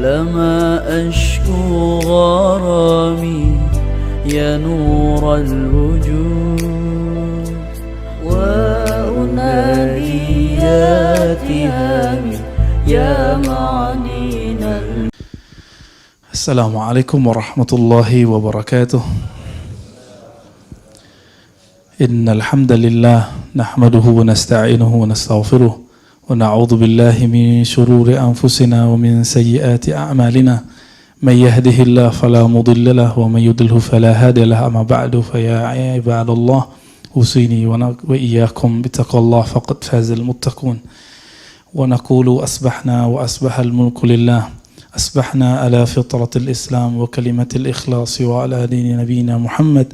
لما أشكو غرامي يا نور الوجود وأنادي يا تهامي يا معدن. السلام عليكم ورحمة الله وبركاته. إن الحمد لله نحمده ونستعينه ونستغفره ونعوذ بالله من شرور أنفسنا ومن سيئات أعمالنا. من يهده الله فلا مضل له ومن يضلل فلا هادي له. أما بعد فيا عباد الله أوصيني وإياكم بتقوى الله فقد فاز المتقون. ونقول أصبحنا وأصبح الملك لله. أصبحنا على فطرة الإسلام وكلمة الإخلاص وعلى دين نبينا محمد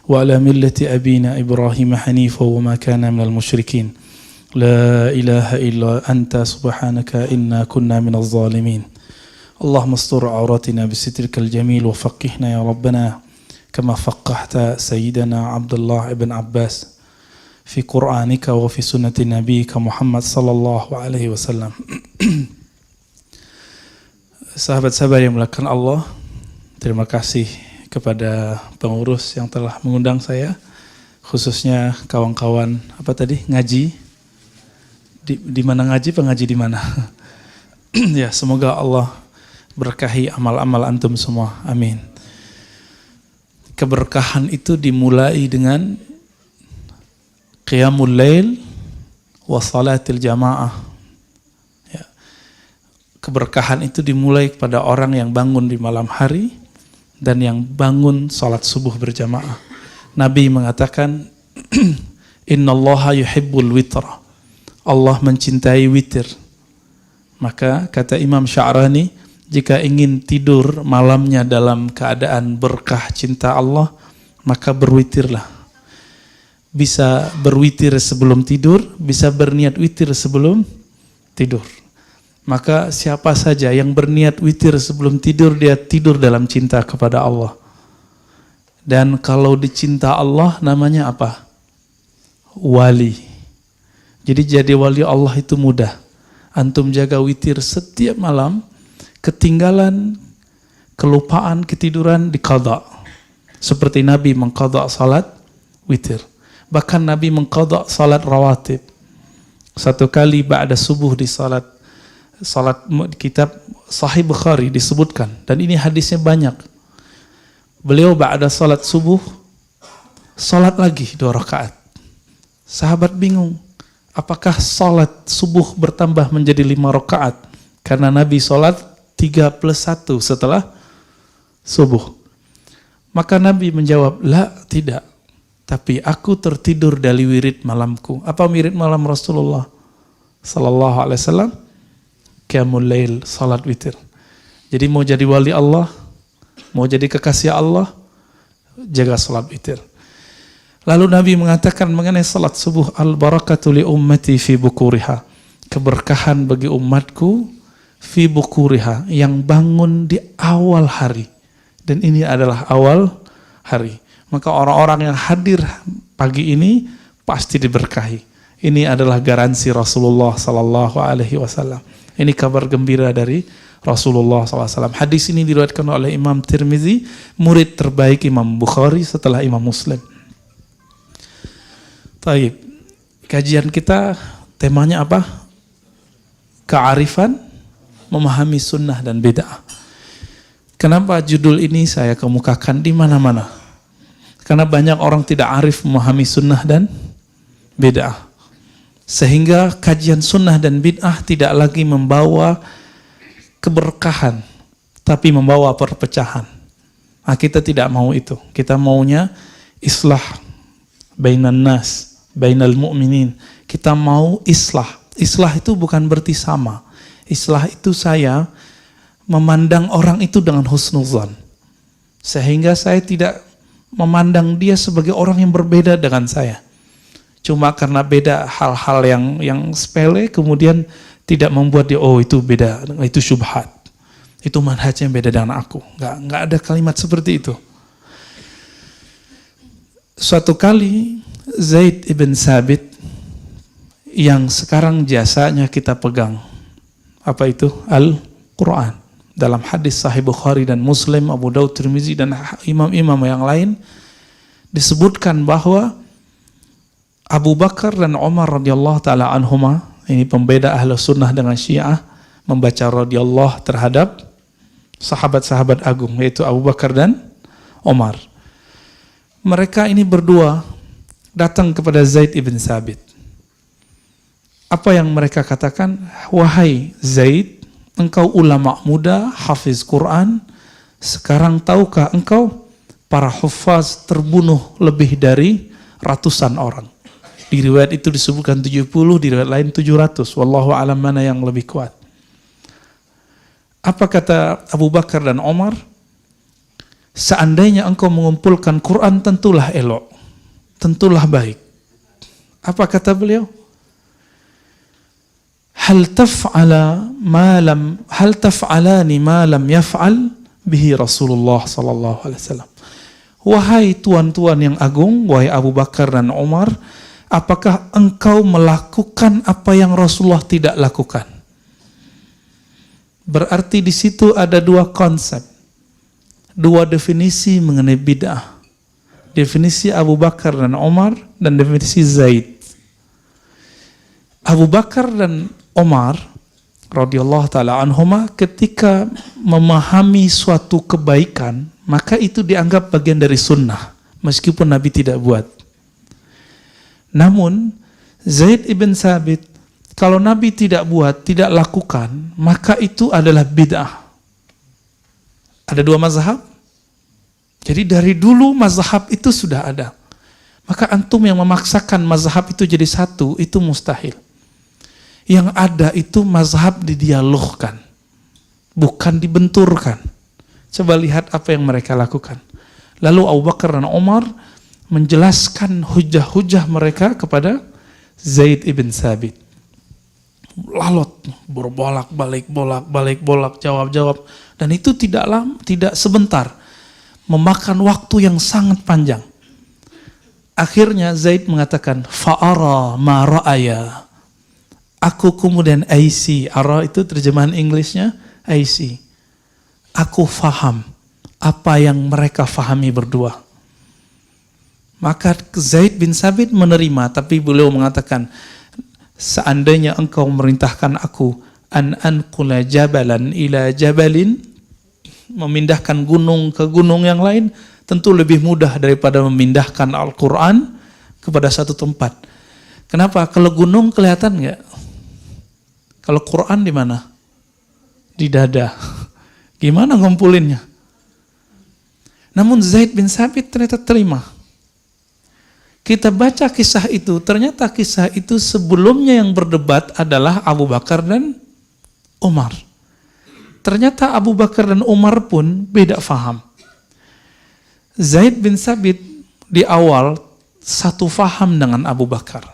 وعلى ملة أبينا إبراهيم حنيفا وما كان من المشركين. لا إله إلا أنت سبحانك إنا كنا من الظالمين. اللهم استر عوراتنا بسترك الجميل وفقهنا يا ربنا كما فقهت سيدنا عبد الله بن عباس في قرآنك وفي سنة نبيك محمد صلى الله عليه وسلم. Sahabat-sahabat yang melakukan Allah, terima kasih kepada pengurus yang telah mengundang saya, khususnya kawan-kawan ngaji di mana ngaji, pengaji di mana. Ya, semoga Allah berkahi amal-amal antum semua, amin. Keberkahan itu dimulai dengan qiyamul lail wa salatil jamaah. Ya. Keberkahan itu dimulai kepada orang yang bangun di malam hari dan yang bangun salat subuh berjamaah. Nabi mengatakan, innallaha yuhibbul witra. Allah mencintai witir. Maka kata Imam Sya'rani, jika ingin tidur malamnya dalam keadaan berkah cinta Allah, maka berwitirlah. Bisa berwitir sebelum tidur, bisa berniat witir sebelum tidur. Maka siapa saja yang berniat witir sebelum tidur, dia tidur dalam cinta kepada Allah. Dan kalau dicinta Allah namanya apa? Wali. Jadi wali Allah itu mudah. Antum jaga witir setiap malam, ketinggalan, kelupaan, ketiduran diqadha. Seperti Nabi mengqadha salat witir. Bahkan Nabi mengqadha salat rawatib. Satu kali ba'da subuh di salat kitab Sahih Bukhari disebutkan, dan ini hadisnya banyak. Beliau ba'da salat subuh salat lagi 2 rakaat. Sahabat bingung, apakah salat subuh bertambah menjadi 5 rakaat? Karena Nabi salat 3+1 setelah subuh. Maka Nabi menjawab, la, tidak. Tapi aku tertidur dari wirid malamku. Apa wirid malam Rasulullah sallallahu alaihi wasallam? Qiyamul lail, salat witir. Jadi mau jadi wali Allah, mau jadi kekasih Allah, jaga salat witir. Lalu Nabi mengatakan mengenai salat subuh, al-barakatu li ummati fi bukuriha. Keberkahan bagi umatku fi bukuriha, yang bangun di awal hari. Dan ini adalah awal hari. Maka orang-orang yang hadir pagi ini pasti diberkahi. Ini adalah garansi Rasulullah sallallahu alaihi wasallam. Ini kabar gembira dari Rasulullah SAW. Hadis ini diriwayatkan oleh Imam Tirmizi, murid terbaik Imam Bukhari setelah Imam Muslim. Taib. Kajian kita temanya apa? Kearifan memahami sunnah dan bid'ah. Kenapa judul ini saya kemukakan di mana-mana? Karena banyak orang tidak arif memahami sunnah dan bid'ah. Sehingga kajian sunnah dan bid'ah tidak lagi membawa keberkahan, tapi membawa perpecahan. Nah, kita tidak mau itu. Kita maunya islah bainan nas, bainal mu'minin. Kita mau islah. Islah itu bukan berarti sama. Islah itu saya memandang orang itu dengan husnuzan. Sehingga saya tidak memandang dia sebagai orang yang berbeda dengan saya. Cuma karena beda hal-hal yang sepele, kemudian tidak membuat dia, oh itu beda, itu syubhat. Itu manhajnya beda dengan aku. Nggak ada kalimat seperti itu. Suatu kali Zaid ibn Sabit yang sekarang jasanya kita pegang, apa itu? Al-Quran. dalam hadis Sahih Bukhari dan Muslim, Abu Daud, Tirmizi dan imam-imam yang lain disebutkan bahwa Abu Bakar dan Umar radhiyallahu taala anhuma, ini pembeda Ahlus Sunnah dengan Syiah, membaca radhiyallahu terhadap sahabat-sahabat agung, yaitu Abu Bakar dan Umar. Mereka ini berdua datang kepada Zaid ibn Thabit. Apa yang mereka katakan? Wahai Zaid, engkau ulama muda, hafiz Quran, sekarang tahukah engkau para hufaz terbunuh lebih dari ratusan orang. Di riwayat itu disebutkan 70, di riwayat lain 700. Wallahu alam mana yang lebih kuat. Apa kata Abu Bakar dan Umar? Seandainya engkau mengumpulkan Quran, tentulah elok, tentulah baik. Apa kata beliau? Hal taf'alani ma lam yaf'al bihi Rasulullah sallallahu alaihi wasallam. Wahai tuan-tuan yang agung, wahai Abu Bakar dan Umar, apakah engkau melakukan apa yang Rasulullah tidak lakukan? Berarti di situ ada dua konsep, dua definisi mengenai bid'ah. Definisi Abu Bakar dan Umar dan definisi Zaid. Abu Bakar dan Umar radhiyallahu taala anhuma ketika memahami suatu kebaikan, maka itu dianggap bagian dari sunnah meskipun Nabi tidak buat. Namun Zaid ibn Thabit, kalau Nabi tidak buat, tidak lakukan, maka itu adalah bid'ah. Ada dua mazhab. Jadi dari dulu mazhab itu sudah ada. Maka antum yang memaksakan mazhab itu jadi satu, itu mustahil. Yang ada itu mazhab didialogkan, bukan dibenturkan. Coba lihat apa yang mereka lakukan. Lalu Abu Bakar dan Umar menjelaskan hujah-hujah mereka kepada Zaid ibn Thabit. Lalot, berbolak-balik, bolak-balik, jawab-jawab. Dan itu tidak sebentar. Memakan waktu yang sangat panjang. Akhirnya Zaid mengatakan, fa'ara ma ra'aya. Aku kemudian IC, ara itu terjemahan Inggrisnya IC. Aku faham apa yang mereka fahami berdua. Maka Zaid bin Thabit menerima, tapi beliau mengatakan, seandainya engkau memerintahkan aku an anqula jabalan ila jabalin, memindahkan gunung ke gunung yang lain, tentu lebih mudah daripada memindahkan Al-Quran kepada satu tempat. Kenapa? Kalau gunung kelihatan nggak? Kalau Quran di mana? Di dada. Gimana ngumpulinnya? Namun Zaid bin Thabit ternyata terima. Kita baca kisah itu, ternyata kisah itu sebelumnya yang berdebat adalah Abu Bakar dan Umar. Ternyata Abu Bakar dan Umar pun beda faham. Zaid bin Thabit di awal satu faham dengan Abu Bakar.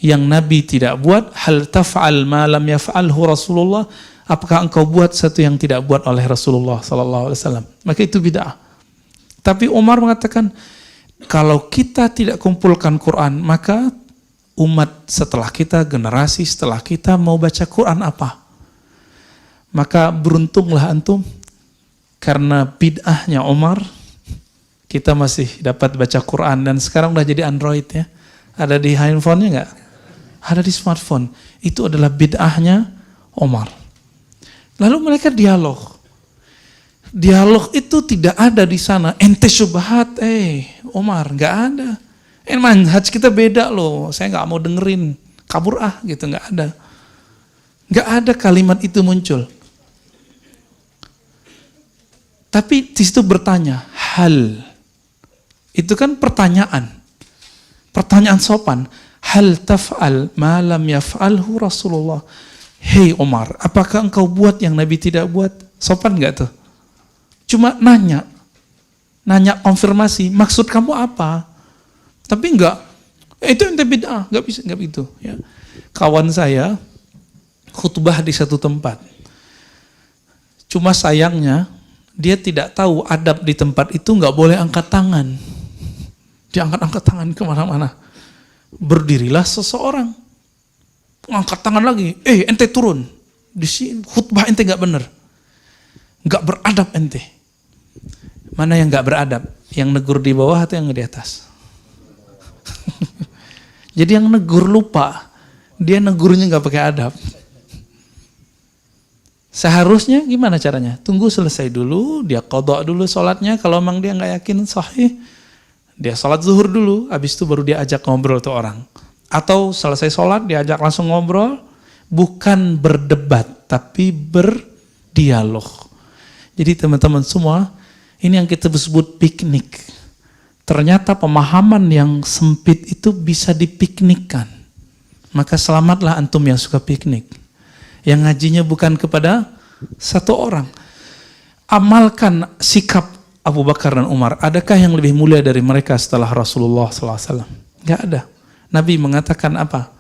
Yang Nabi tidak buat, hal taf'al ma lam yaf'alhu Rasulullah, apakah engkau buat satu yang tidak buat oleh Rasulullah sallallahu alaihi wasallam? Maka itu bid'ah. Tapi Umar mengatakan, kalau kita tidak kumpulkan Quran, maka umat setelah kita, generasi setelah kita mau baca Quran apa? Maka beruntunglah antum, karena bid'ahnya Umar, kita masih dapat baca Quran. Dan sekarang udah jadi Android ya. Ada di handphonenya nggak? Ada di smartphone. Itu adalah bid'ahnya Umar. Lalu mereka dialog. Dialog itu tidak ada di sana. Ente syubhat, Umar, nggak ada. Manhaj kita beda loh. Saya nggak mau dengerin. Kabur gitu, nggak ada. Nggak ada kalimat itu muncul. Tapi di situ bertanya, hal. Itu kan pertanyaan. Pertanyaan sopan. Hal taf'al ma lam yaf'alhu Rasulullah. Hei Umar, apakah engkau buat yang Nabi tidak buat? Sopan nggak tuh? Cuma nanya konfirmasi, maksud kamu apa? Tapi enggak, itu ente bid'ah, nggak bisa, nggak begitu. Ya. Kawan saya khutbah di satu tempat. Cuma sayangnya dia tidak tahu adab di tempat itu nggak boleh angkat tangan. Dia angkat tangan kemana-mana. Berdirilah seseorang, angkat tangan lagi, ente turun, di sini khutbah ente nggak benar. Nggak beradab ente. Mana yang nggak beradab? Yang negur di bawah atau yang di atas? Jadi yang negur lupa, dia negurnya nggak pakai adab. Seharusnya gimana caranya? Tunggu selesai dulu, dia qadha dulu sholatnya. Kalau memang dia nggak yakin sahih, dia sholat zuhur dulu, habis itu baru dia ajak ngobrol tuh orang. Atau selesai sholat, dia ajak langsung ngobrol, bukan berdebat, tapi berdialog. Jadi teman-teman semua, ini yang kita sebut piknik. Ternyata pemahaman yang sempit itu bisa dipiknikkan. Maka selamatlah antum yang suka piknik. Yang ngajinya bukan kepada satu orang. Amalkan sikap Abu Bakar dan Umar. Adakah yang lebih mulia dari mereka setelah Rasulullah SAW? Gak ada. Nabi mengatakan apa?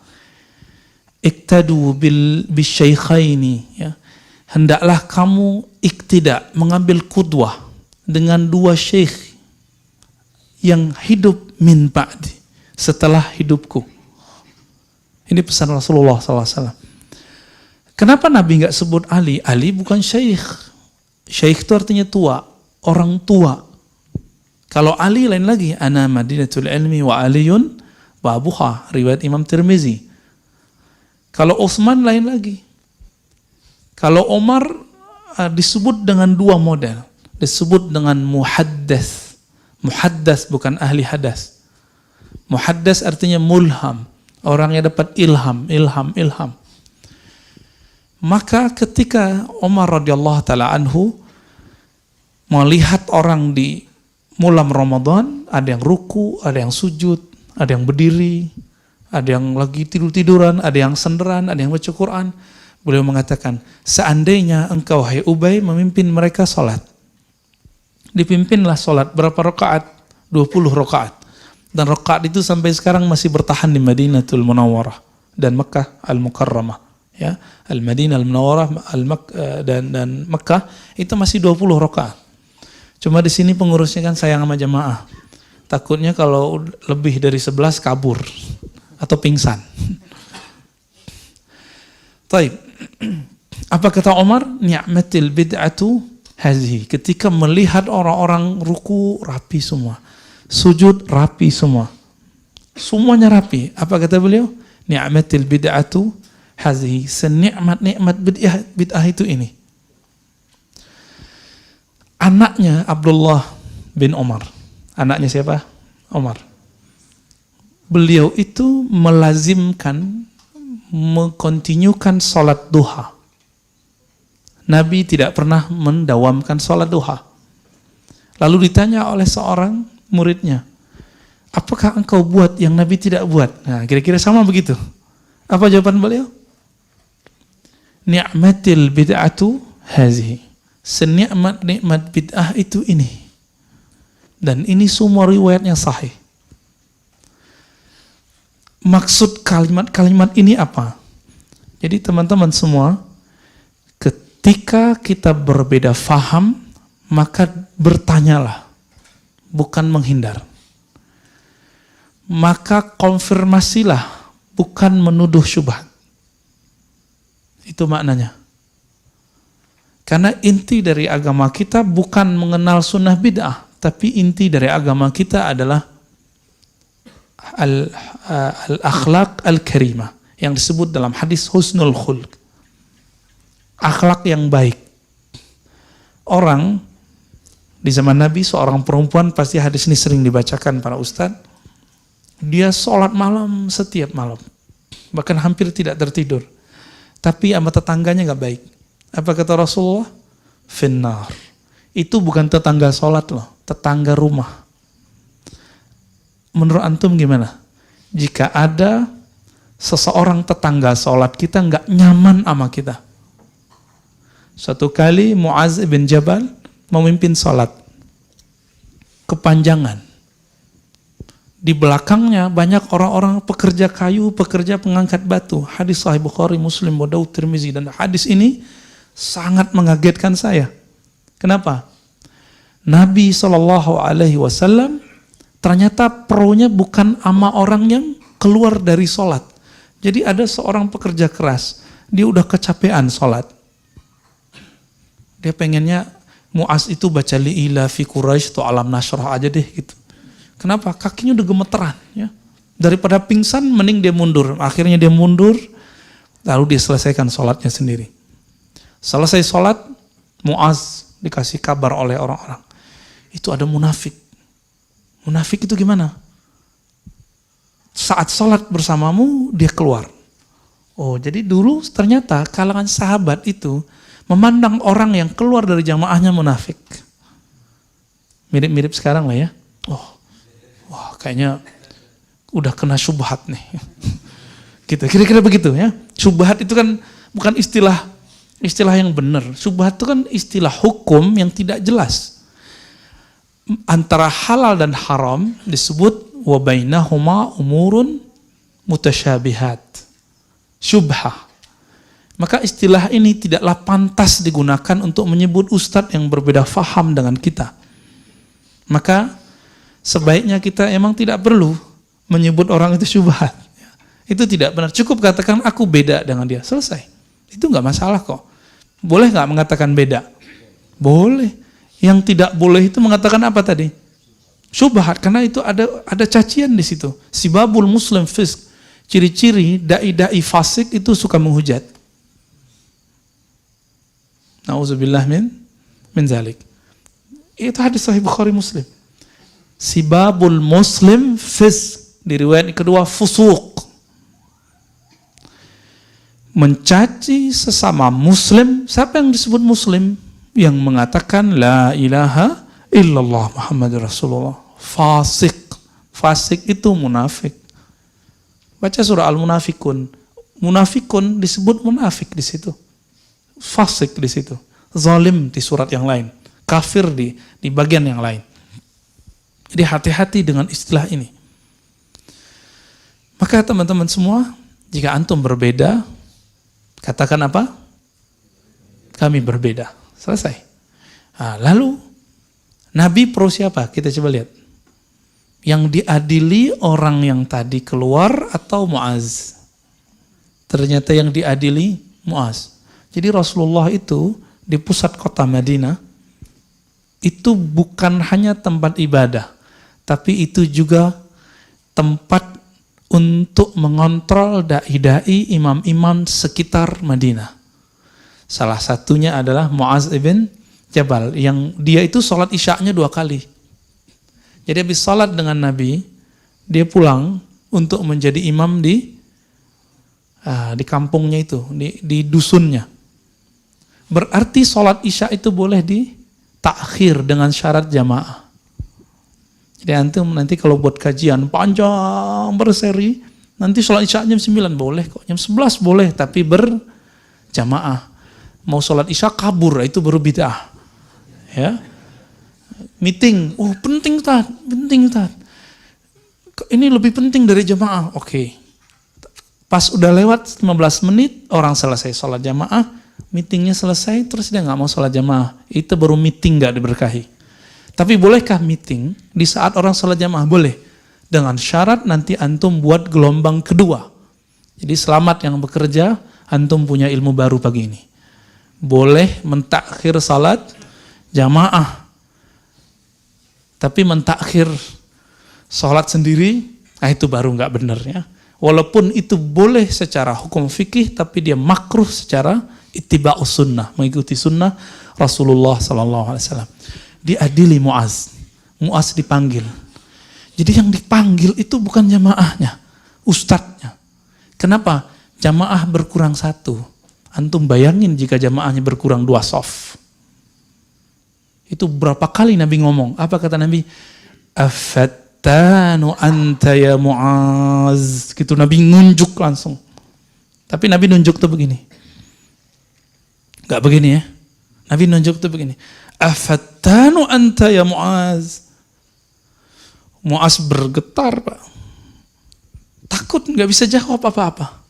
Iktadu bisyaikhaini, ya. Hendaklah kamu iktidak, mengambil qudwah dengan dua syekh yang hidup min ba'di, setelah hidupku. Ini pesan Rasulullah SAW. Kenapa Nabi nggak sebut Ali? Ali bukan syekh. Syekh itu artinya tua, orang tua. Kalau Ali lain lagi, ana madinatul ilmi wa aliyun babuha, riwayat Imam Tirmizi. Kalau Utsman lain lagi. Kalau Umar disebut dengan dua model. Disebut dengan muhaddas. Muhaddas bukan ahli hadas. Muhaddas artinya mulham. Orang yang dapat ilham. Maka ketika Umar radhiyallahu taala anhu melihat orang di malam Ramadan, ada yang ruku, ada yang sujud, ada yang berdiri, ada yang lagi tidur-tiduran, ada yang senderan, ada yang baca Quran. Beliau mengatakan, seandainya engkau, hai Ubay, memimpin mereka sholat. Dipimpinlah sholat. Berapa rakaat? 20 rakaat. Dan rakaat itu sampai sekarang masih bertahan di Madinatul Munawwarah dan Makkah Al-Mukarramah. Ya, Al-Madinah Al-Munawwarah dan Makkah itu masih 20 rakaat. Cuma di sini pengurusnya kan sayang sama jamaah. Takutnya kalau lebih dari 11 kabur atau pingsan. Taib. Apa kata Umar? Ni'matil bid'atu hazihi. Ketika melihat orang-orang ruku rapi semua, sujud rapi semua, semuanya rapi. Apa kata beliau? Ni'matil bid'atu hazihi. Senikmat-nikmat bid'ah itu ini. Anaknya Abdullah bin Umar. Anaknya siapa? Umar. Beliau itu melazimkan, mengkontinyukan sholat duha. Nabi tidak pernah mendawamkan sholat duha. Lalu ditanya oleh seorang muridnya, apakah engkau buat yang Nabi tidak buat? Nah, kira-kira sama begitu. Apa jawaban beliau? Ni'matil bid'atu hazihi. Senikmat-nikmat bid'ah itu ini. Dan ini semua riwayatnya sahih. Maksud kalimat-kalimat ini apa? Jadi teman-teman semua, ketika kita berbeda faham, maka bertanyalah, bukan menghindar. Maka konfirmasilah, bukan menuduh syubhat. Itu maknanya. Karena inti dari agama kita bukan mengenal sunnah bid'ah, tapi inti dari agama kita adalah al-akhlaq al-karimah yang disebut dalam hadis husnul khulq. Akhlak yang baik. Orang di zaman Nabi, seorang perempuan, pasti hadis ini sering dibacakan para ustadz. Dia sholat malam setiap malam, bahkan hampir tidak tertidur. Tapi sama tetangganya nggak baik. Apa kata Rasulullah? Finnar. Itu bukan tetangga sholat loh, tetangga rumah. Menurut antum gimana? Jika ada seseorang tetangga sholat kita nggak nyaman sama kita. Suatu kali Mu'az bin Jabal memimpin sholat kepanjangan. Di belakangnya banyak orang-orang pekerja kayu, pekerja pengangkat batu. Hadis Sahih Bukhari, Muslim, Abu Daud, Tirmizi, dan hadis ini sangat mengagetkan saya. Kenapa? Nabi SAW ternyata pro-nya bukan ama orang yang keluar dari sholat. Jadi ada seorang pekerja keras, dia udah kecapean sholat. Dia pengennya Mu'az itu baca li'ila fi Quraisy atau alam nasrah aja deh gitu. Kenapa? Kakinya udah gemeteran ya. Daripada pingsan mending dia mundur. Akhirnya dia mundur, lalu dia selesaikan sholatnya sendiri. Selesai sholat, Mu'az dikasih kabar oleh orang-orang. Itu ada munafik. Munafik itu gimana? Saat sholat bersamamu, dia keluar. Oh, jadi dulu ternyata kalangan sahabat itu memandang orang yang keluar dari jamaahnya munafik. Mirip-mirip sekarang lah ya. Oh, wah kayaknya udah kena syubhat nih. Gitu, kira-kira begitu ya. Syubhat itu kan bukan istilah yang benar. Syubhat itu kan istilah hukum yang tidak jelas. Antara halal dan haram disebut wa bainahuma umurun mutasyabihat. Syubhah. Maka istilah ini tidaklah pantas digunakan untuk menyebut ustadz yang berbeda faham dengan kita. Maka sebaiknya kita emang tidak perlu menyebut orang itu syubhat. Itu tidak benar. Cukup katakan aku beda dengan dia. Selesai. Itu nggak masalah kok. Boleh nggak mengatakan beda? Boleh. Yang tidak boleh itu mengatakan apa tadi? Syubhat. Karena itu ada cacian di situ. Sibabul muslim fisq. Ciri-ciri dai-dai fasik itu suka menghujat. Nauzubillah min zalik. Itu hadis sahih Bukhari Muslim. Sibabul muslim fisq. Di riwayat kedua fusuq. Mencaci sesama muslim. Siapa yang disebut muslim? Yang mengatakan la ilaha illallah Muhammadur Rasulullah. Fasik. Fasik itu munafik. Baca surah Al-Munafikun. Munafikun disebut munafik di situ. Fasik di situ. Zalim di surat yang lain. Kafir di bagian yang lain. Jadi hati-hati dengan istilah ini. Maka teman-teman semua, jika antum berbeda, katakan apa? Kami berbeda. Selesai. Nah, lalu Nabi pro siapa? Kita coba lihat. Yang diadili orang yang tadi keluar atau Mu'az? Ternyata yang diadili Mu'az. Jadi Rasulullah itu di pusat kota Madinah itu bukan hanya tempat ibadah, tapi itu juga tempat untuk mengontrol dai-dai, imam-imam sekitar Madinah. Salah satunya adalah Mu'az ibn Jabal, yang dia itu sholat isya'nya 2 kali. Jadi habis sholat dengan Nabi, dia pulang untuk menjadi imam di kampungnya itu, di dusunnya. Berarti sholat isya itu boleh ditakhir dengan syarat jamaah. Jadi antum nanti kalau buat kajian panjang berseri, nanti sholat isya jam 9 boleh kok, jam 11 boleh, tapi berjamaah. Mau sholat isya kabur, itu baru bid'ah. Ya. Meeting, oh penting Ustaz, penting Ustaz. Ini lebih penting dari jamaah, oke. Pas udah lewat 15 menit, orang selesai sholat jamaah, meetingnya selesai, terus dia nggak mau sholat jamaah. Itu baru meeting nggak diberkahi. Tapi bolehkah meeting di saat orang sholat jamaah? Boleh. Dengan syarat nanti antum buat gelombang kedua. Jadi selamat yang bekerja, antum punya ilmu baru pagi ini. Boleh mentakhir salat jamaah. Tapi mentakhir sholat sendiri, itu baru nggak benar ya. Walaupun itu boleh secara hukum fikih, tapi dia makruh secara ittiba'us sunnah, mengikuti sunnah Rasulullah SAW. Diadili Mu'az. Mu'az dipanggil. Jadi yang dipanggil itu bukan jamaahnya, ustadznya. Kenapa? Jamaah berkurang 1. Antum bayangin jika jamaahnya berkurang 2 shaf. Itu berapa kali Nabi ngomong? Apa kata Nabi? Afattanu anta ya Mu'az. Gitu Nabi nunjuk langsung. Tapi Nabi nunjuk tuh begini. Gak begini ya. Nabi nunjuk tuh begini. Afattanu anta ya Mu'az. Mu'az bergetar, Pak. Takut gak bisa jawab apa-apa.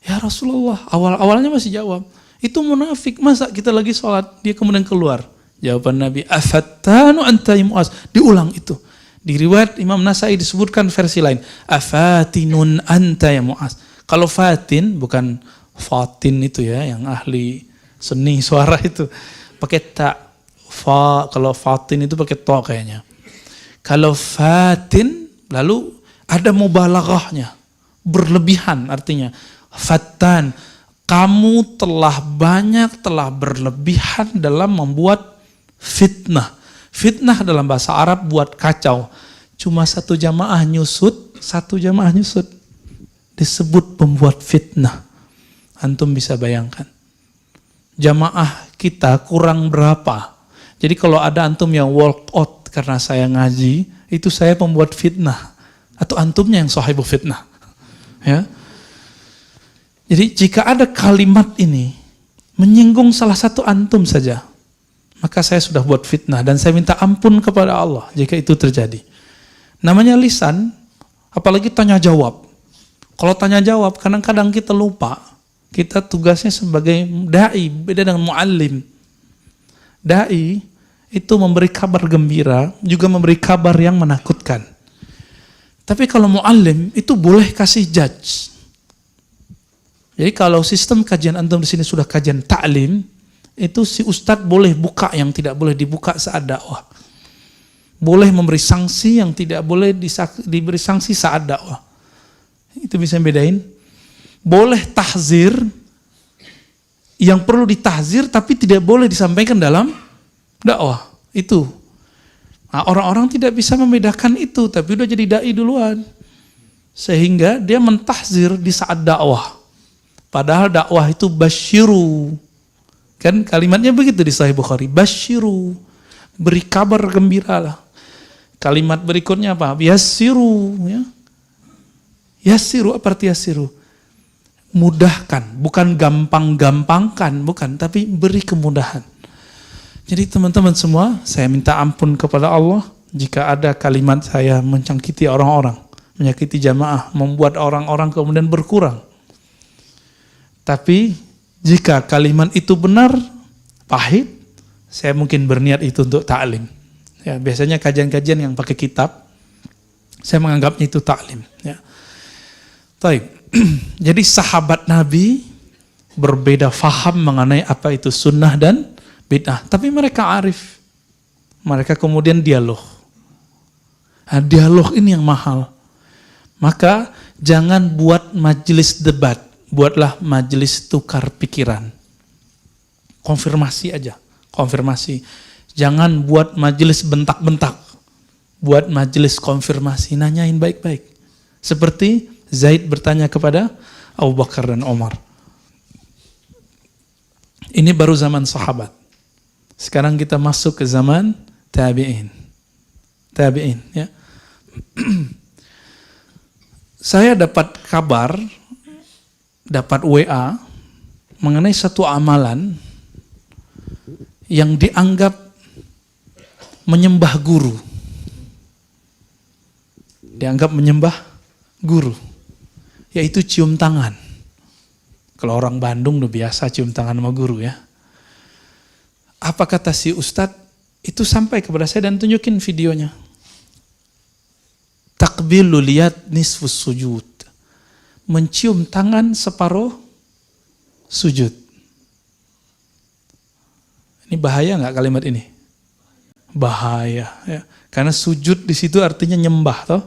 Ya Rasulullah, awal-awalnya masih jawab. Itu munafik. Masa kita lagi sholat, dia kemudian keluar. Jawaban Nabi, afattanu anta ya Mu'az. Diulang itu. Di riwayat Imam Nasai disebutkan versi lain. Afatinun anta ya Mu'az. Kalau fatin, bukan fatin itu ya, yang ahli seni suara itu. pakai ta. Fa, kalau fatin itu pakai to kayaknya. Kalau fatin, lalu ada mubalaghahnya, berlebihan artinya. Fatan, kamu telah berlebihan dalam membuat fitnah. Fitnah dalam bahasa Arab buat kacau. Cuma satu jamaah nyusut, disebut pembuat fitnah. Antum bisa bayangkan. Jamaah kita kurang berapa? Jadi kalau ada antum yang walk out karena saya ngaji, itu saya pembuat fitnah. Atau antumnya yang sahibu fitnah. Ya. Jadi jika ada kalimat ini menyinggung salah satu antum saja, maka saya sudah buat fitnah dan saya minta ampun kepada Allah jika itu terjadi. Namanya lisan, apalagi tanya jawab. Kalau tanya jawab, kadang-kadang kita lupa. Kita tugasnya sebagai da'i, beda dengan muallim. Da'i itu memberi kabar gembira, juga memberi kabar yang menakutkan. Tapi kalau muallim itu boleh kasih judge. Jadi kalau sistem kajian antum di sini sudah kajian ta'lim, itu si ustadz boleh buka yang tidak boleh dibuka saat dakwah. Boleh memberi sanksi yang tidak boleh diberi sanksi saat dakwah. Itu bisa bedain. Boleh tahzir yang perlu ditahzir tapi tidak boleh disampaikan dalam dakwah. Itu. Nah, orang-orang tidak bisa membedakan itu, tapi udah jadi dai duluan. Sehingga dia mentahzir di saat dakwah. Padahal dakwah itu basyiru. Kan kalimatnya begitu di Sahih Bukhari, basyiru. Beri kabar gembiralah. Kalimat berikutnya apa? Yassiru, ya. Yassiru, apa arti yassiru? Mudahkan, bukan gampang-gampangkan, bukan, tapi beri kemudahan. Jadi teman-teman semua, saya minta ampun kepada Allah jika ada kalimat saya menyakiti orang-orang, menyakiti jamaah, membuat orang-orang kemudian berkurang. Tapi jika kalimat itu benar, pahit, saya mungkin berniat itu untuk ta'lim. Ya, biasanya kajian-kajian yang pakai kitab, saya menganggapnya itu ta'lim. Ya. Baik. Jadi sahabat Nabi berbeda faham mengenai apa itu sunnah dan bid'ah. Tapi mereka arif. Mereka kemudian dialog. Nah, dialog ini yang mahal. Maka jangan buat majelis debat. Buatlah majelis tukar pikiran. Konfirmasi aja. Konfirmasi. Jangan buat majelis bentak-bentak. Buat majelis konfirmasi. Nanyain baik-baik. Seperti Zaid bertanya kepada Abu Bakar dan Umar. Ini baru zaman sahabat. Sekarang kita masuk ke zaman tabi'in. Tabi'in, ya. Saya dapat kabar, dapat WA mengenai satu amalan yang dianggap menyembah guru. Dianggap menyembah guru. Yaitu cium tangan. Kalau orang Bandung udah biasa cium tangan sama guru, ya. Apa kata si ustadz? Itu sampai kepada saya dan tunjukin videonya. Takbilu liyad nisfus sujud. Mencium tangan separuh sujud. Ini bahaya nggak kalimat ini? Bahaya, ya. Karena sujud di situ artinya nyembah, toh,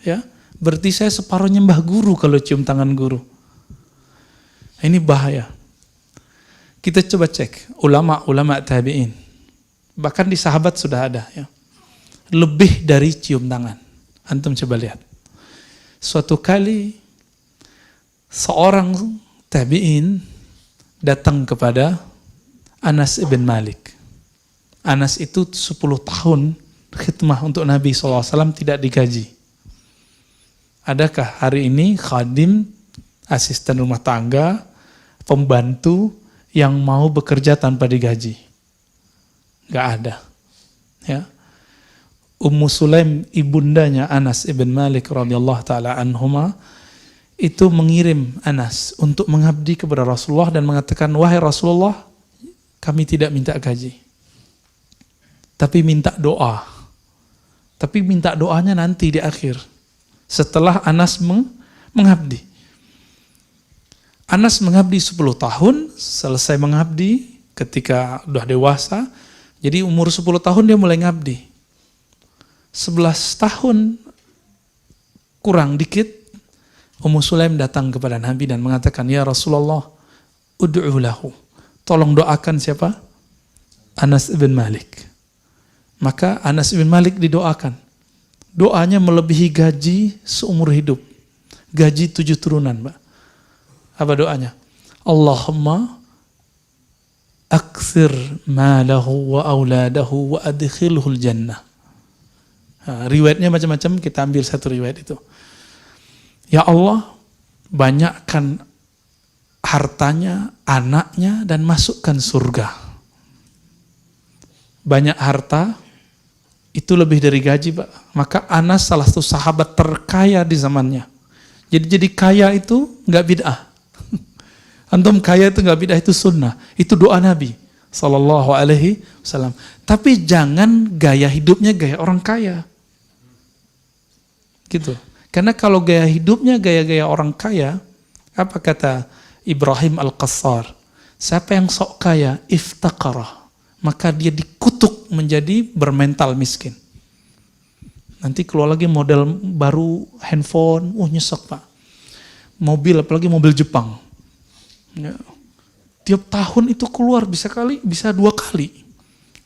ya. Berarti saya separuh nyembah guru kalau cium tangan guru. Ini bahaya. Kita coba cek ulama-ulama tabi'in. Bahkan di sahabat sudah ada, ya. Lebih dari cium tangan. Antum coba lihat. Suatu kali seorang tabi'in datang kepada Anas ibn Malik. Anas itu 10 tahun khidmah untuk Nabi SAW tidak digaji. Adakah hari ini khadim, asisten rumah tangga, pembantu yang mau bekerja tanpa digaji? Gak ada. Ya. Ummu Sulaim, ibundanya Anas ibn Malik radhiyallahu taala anhuma, itu mengirim Anas untuk mengabdi kepada Rasulullah dan mengatakan, wahai Rasulullah, kami tidak minta gaji, tapi minta doa. Tapi minta doanya nanti di akhir. Setelah Anas mengabdi. Anas mengabdi 10 tahun, selesai mengabdi, ketika udah dewasa. Jadi umur 10 tahun dia mulai ngabdi. 11 tahun kurang dikit, Ummu Sulaim datang kepada Nabi dan mengatakan, ya Rasulullah, ud'u lahu. Tolong doakan siapa? Anas ibn Malik. Maka Anas ibn Malik didoakan. Doanya melebihi gaji seumur hidup. Gaji 7 turunan, Mbak. Apa doanya? Allahumma akthir malahu wa auladahu wa adkhilhul jannah. Nah, riwayatnya macam-macam, kita ambil satu riwayat itu. Ya Allah, banyakkan hartanya, anaknya, dan masukkan surga. Banyak harta, itu lebih dari gaji, Pak. Maka Anas salah satu sahabat terkaya di zamannya. Jadi kaya itu nggak bid'ah. Antum kaya itu nggak bid'ah, itu sunnah. Itu doa Nabi Sallallahu Alaihi Wasallam. Tapi jangan gaya hidupnya gaya orang kaya. Gitu. Karena kalau gaya hidupnya gaya-gaya orang kaya, apa kata Ibrahim Al-Qassar? Siapa yang sok kaya, iftaqarah, maka dia dikutuk menjadi bermental miskin. Nanti keluar lagi model baru handphone, nyesek Pak. Mobil, apalagi mobil Jepang. Ya. Tiap tahun itu keluar bisa 2 kali.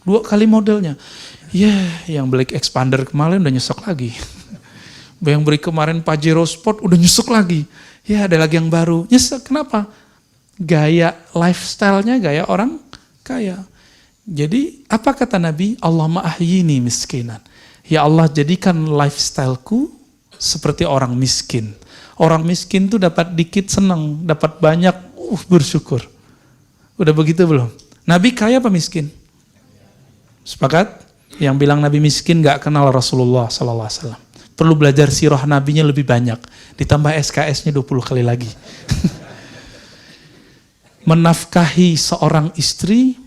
2 kali modelnya. Yang Black Expander kemarin udah nyesek lagi. Yang beri kemarin Pajero Sport udah nyesek lagi. Ada lagi yang baru. Nyesek, kenapa? Gaya lifestyle-nya gaya orang kaya. Jadi apa kata Nabi? Allahumma ahyini miskinan. Ya Allah, jadikan lifestyle-ku seperti orang miskin. Orang miskin tuh dapat dikit senang, dapat banyak bersyukur. Udah begitu belum? Nabi kaya apa miskin? Sepakat? Yang bilang Nabi miskin gak kenal Rasulullah SAW. Perlu belajar sirah nabinya lebih banyak. Ditambah SKS-nya 20 kali lagi. Menafkahi seorang istri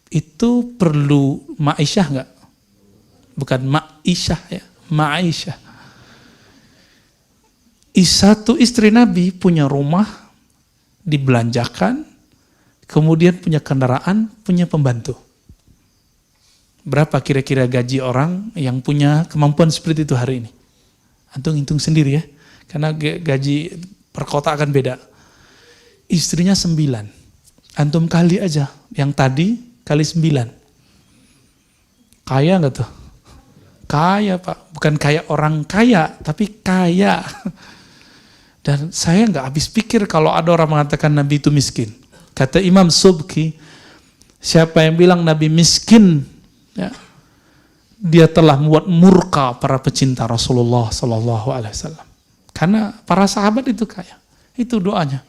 itu perlu ma'isyah enggak? Bukan ma'isyah ya, ma'isyah. Satu istri Nabi punya rumah, dibelanjakan, kemudian punya kendaraan, punya pembantu. Berapa kira-kira gaji orang yang punya kemampuan seperti itu hari ini? Antum hitung sendiri ya, karena gaji per kota akan beda. Istrinya 9, antum kali aja, yang tadi kali 9. Kaya nggak tuh? Kaya Pak, bukan kayak orang kaya, tapi kaya. Dan saya nggak habis pikir kalau ada orang mengatakan Nabi itu miskin. Kata Imam Subki, siapa yang bilang Nabi miskin, ya, dia telah membuat murka para pecinta Rasulullah Sallallahu Alaihi Wasallam. Karena para sahabat itu kaya. Itu doanya.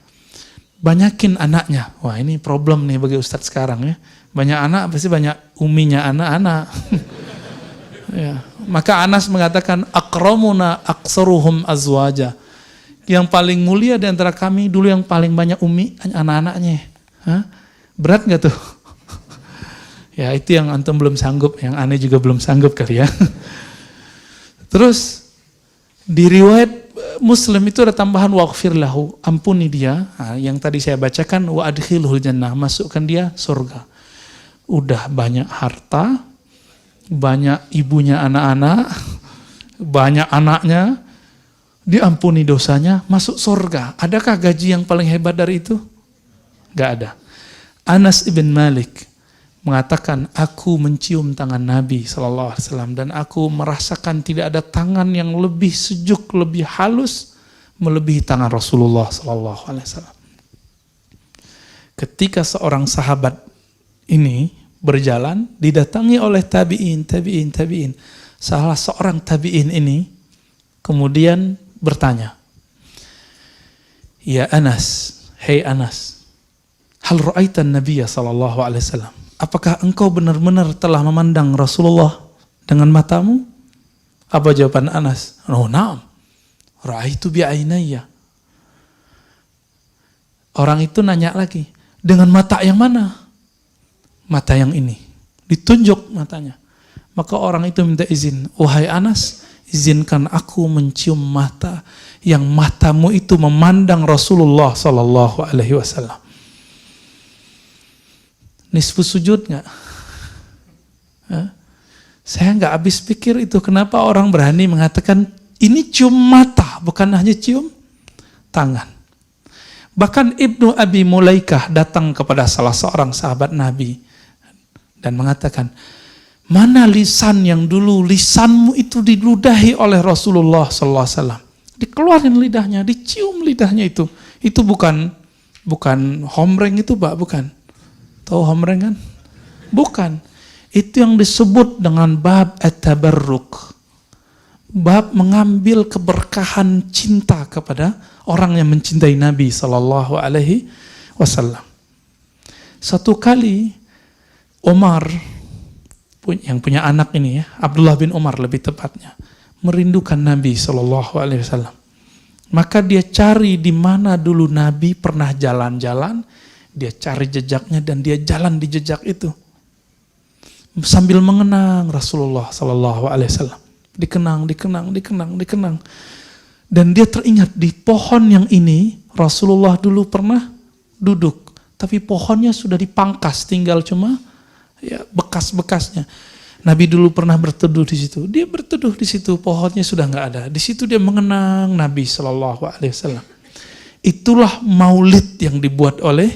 Banyakin anaknya. Wah, ini problem nih bagi Ustadz sekarang ya. Banyak anak pasti banyak uminya anak-anak. Ya. Maka Anas mengatakan akramuna aksaruhum azwaja. Yang paling mulia di antara kami dulu yang paling banyak umi anak-anaknya. Berat nggak tuh? Ya itu yang antum belum sanggup, yang aneh juga belum sanggup kali ya. Terus di riwayat Muslim itu ada tambahan waghfir lahu, ampuni dia. Yang tadi saya bacakan wa adkhilhul jannah, masukkan dia surga. Udah banyak harta, banyak ibunya anak-anak, banyak anaknya, diampuni dosanya, masuk surga. Adakah gaji yang paling hebat dari itu? Gak ada. Anas ibn Malik mengatakan, aku mencium tangan Nabi SAW dan aku merasakan tidak ada tangan yang lebih sejuk, lebih halus melebihi tangan Rasulullah SAW. Ketika seorang sahabat ini berjalan, didatangi oleh tabi'in. Salah seorang tabi'in ini kemudian bertanya, ya Anas, hei Anas, hal ra'aitan Nabiya SAW? Apakah engkau benar-benar telah memandang Rasulullah dengan matamu? Apa jawaban Anas? Oh, na'am. Ra'aitu bi'ainayya. Orang itu nanya lagi, dengan mata yang mana? Mata yang ini. Ditunjuk matanya. Maka orang itu minta izin, wahai Anas, izinkan aku mencium mata yang matamu itu memandang Rasulullah sallallahu alaihi wasallam. Nisfu sujud nggak? Saya nggak habis pikir itu, kenapa orang berani mengatakan ini cium mata, bukan hanya cium tangan. Bahkan Ibnu Abi Mulaikah datang kepada salah seorang sahabat Nabi dan mengatakan, mana lisan yang dulu lisanmu itu diludahi oleh Rasulullah SAW. Dikeluarin lidahnya, dicium lidahnya itu. Itu bukan homreng itu, Pak, bukan. Tahu homreng kan? Bukan. Itu yang disebut dengan bab at-tabarruk. Bab mengambil keberkahan cinta kepada orang yang mencintai Nabi sallallahu alaihi wasallam. Satu kali Umar yang punya anak ini ya, Abdullah bin Umar lebih tepatnya, merindukan Nabi sallallahu alaihi wasallam. Maka dia cari di mana dulu Nabi pernah jalan-jalan, dia cari jejaknya dan dia jalan di jejak itu. Sambil mengenang Rasulullah sallallahu alaihi wasallam. Dikenang. Dan dia teringat di pohon yang ini Rasulullah dulu pernah duduk, tapi pohonnya sudah dipangkas, tinggal cuma ya bekas-bekasnya. Nabi dulu pernah berteduh di situ. Dia berteduh di situ, pohonnya sudah nggak ada. Di situ dia mengenang Nabi sallallahu alaihi wasallam. Itulah maulid yang dibuat oleh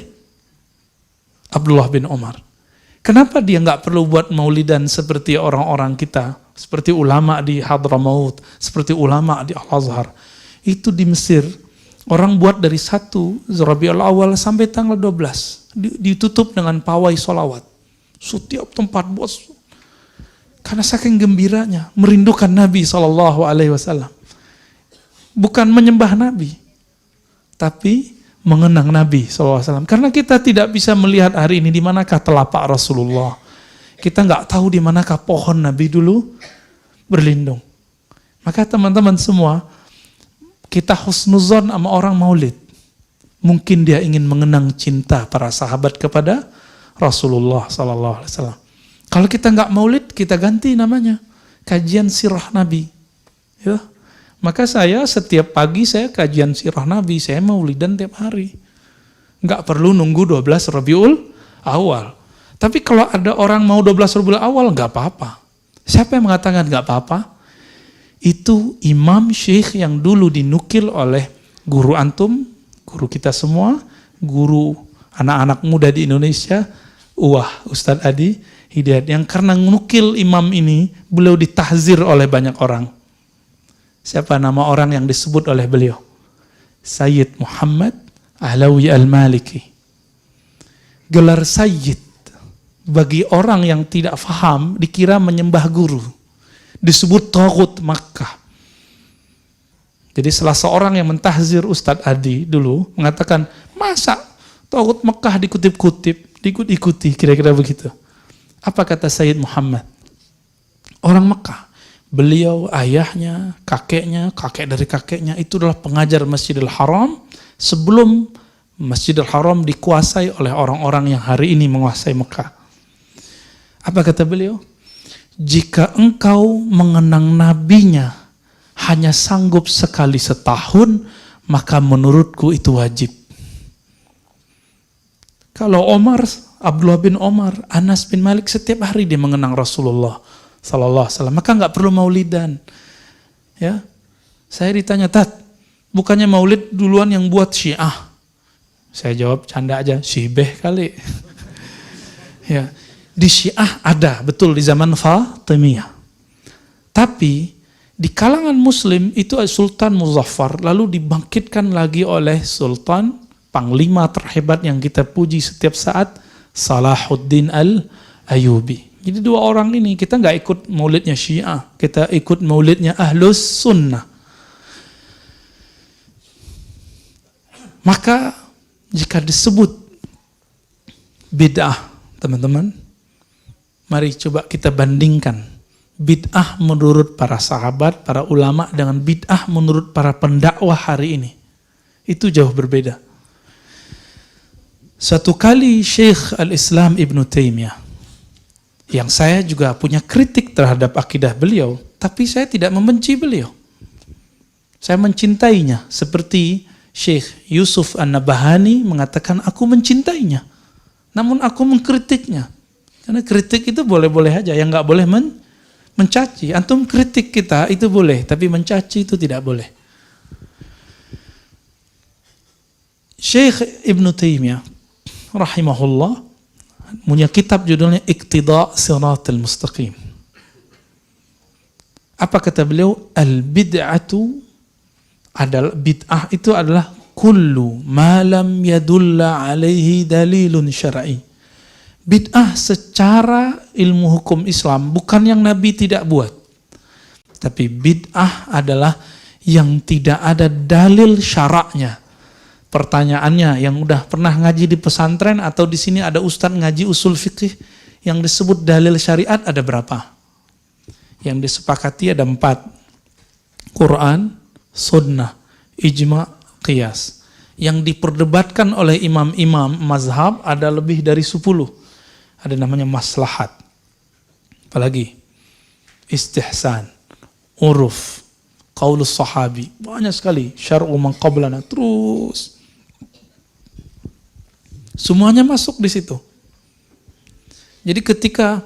Abdullah bin Umar. Kenapa dia nggak perlu buat maulidan seperti orang-orang kita, seperti ulama di Hadramaut, seperti ulama di Al-Azhar? Itu di Mesir, orang buat dari 1 Rabiul Awal sampai tanggal 12, ditutup dengan pawai solawat. Setiap tempat bos, karena saking gembiranya, merindukan Nabi SAW. Bukan menyembah Nabi, tapi mengenang Nabi SAW. Karena kita tidak bisa melihat hari ini di manakah telapak Rasulullah. Kita nggak tahu di manakah pohon Nabi dulu berlindung. Maka teman-teman semua, kita husnuzon sama orang maulid. Mungkin dia ingin mengenang cinta para sahabat kepada Rasulullah SAW. Kalau kita nggak maulid, kita ganti namanya, kajian sirah Nabi. Ya. Maka saya setiap pagi saya kajian sirah Nabi, saya maulidan tiap hari. Nggak perlu nunggu 12 Rabiul Awal. Tapi kalau ada orang mau 12 Rabiul Awal, nggak apa-apa. Siapa yang mengatakan nggak apa-apa? Itu imam syekh yang dulu dinukil oleh guru antum, guru kita semua, guru anak-anak muda di Indonesia, Ustadz Adi Hidayat. Yang karena nukil imam ini, beliau ditahzir oleh banyak orang. Siapa nama orang yang disebut oleh beliau? Sayyid Muhammad Ahlawi Al-Maliki. Gelar Sayyid bagi orang yang tidak faham dikira menyembah guru. Disebut Taghut Makkah. Jadi salah seorang yang mentahzir Ustadz Adi dulu mengatakan, masa Taghut Makkah diikuti, kira-kira begitu. Apa kata Sayyid Muhammad? Orang Makkah. Beliau, ayahnya, kakeknya, kakek dari kakeknya itu adalah pengajar Masjidil Haram sebelum Masjidil Haram dikuasai oleh orang-orang yang hari ini menguasai Mekah. Apa kata beliau? Jika engkau mengenang nabinya hanya sanggup sekali setahun, maka menurutku itu wajib. Kalau Abdullah bin Umar, Anas bin Malik setiap hari dia mengenang Rasulullah Sallallahu Alaihi Wasallam, maka nggak perlu maulidan. Ya, saya ditanya, Tat, bukannya maulid duluan yang buat Syiah? Saya jawab canda aja, Syibeh kali. Ya, di Syiah ada, betul di zaman Fatimiyah. Tapi di kalangan Muslim itu Sultan Muzaffar, lalu dibangkitkan lagi oleh Sultan Panglima terhebat yang kita puji setiap saat, Salahuddin Al-Ayyubi. Jadi dua orang ini, kita nggak ikut maulidnya Syiah, kita ikut maulidnya Ahlus Sunnah. Maka jika disebut bid'ah, teman-teman, mari coba kita bandingkan bid'ah menurut para sahabat, para ulama dengan bid'ah menurut para pendakwah hari ini. Itu jauh berbeda. Satu kali Syekh Al-Islam Ibn Taimiyah, yang saya juga punya kritik terhadap akidah beliau, tapi saya tidak membenci beliau. Saya mencintainya, seperti Syekh Yusuf An-Nabahani mengatakan, aku mencintainya. namun aku mengkritiknya. Karena kritik itu boleh-boleh aja, yang nggak boleh mencaci. Antum kritik kita itu boleh, tapi mencaci itu tidak boleh. Syekh Ibn Taimiyah rahimahullah punya kitab judulnya Iqtida' Siratal Mustaqim. Apa kata beliau? Al-bid'atu adalah, bid'ah itu adalah kullu ma lam yadulla alaihi dalilun syar'i. Bid'ah secara ilmu hukum Islam bukan yang Nabi tidak buat. Tapi bid'ah adalah yang tidak ada dalil syaraknya. Pertanyaannya, yang udah pernah ngaji di pesantren atau di sini ada ustadz ngaji usul fikih, yang disebut dalil syariat ada berapa? Yang disepakati ada 4. Quran, sunnah, ijma', qiyas. Yang diperdebatkan oleh imam-imam mazhab ada lebih dari 10. Ada namanya maslahat. Apalagi? Istihsan, uruf, qaulus sahabi. Banyak sekali. Syar'u man qablana. Terus. Semuanya masuk di situ. Jadi ketika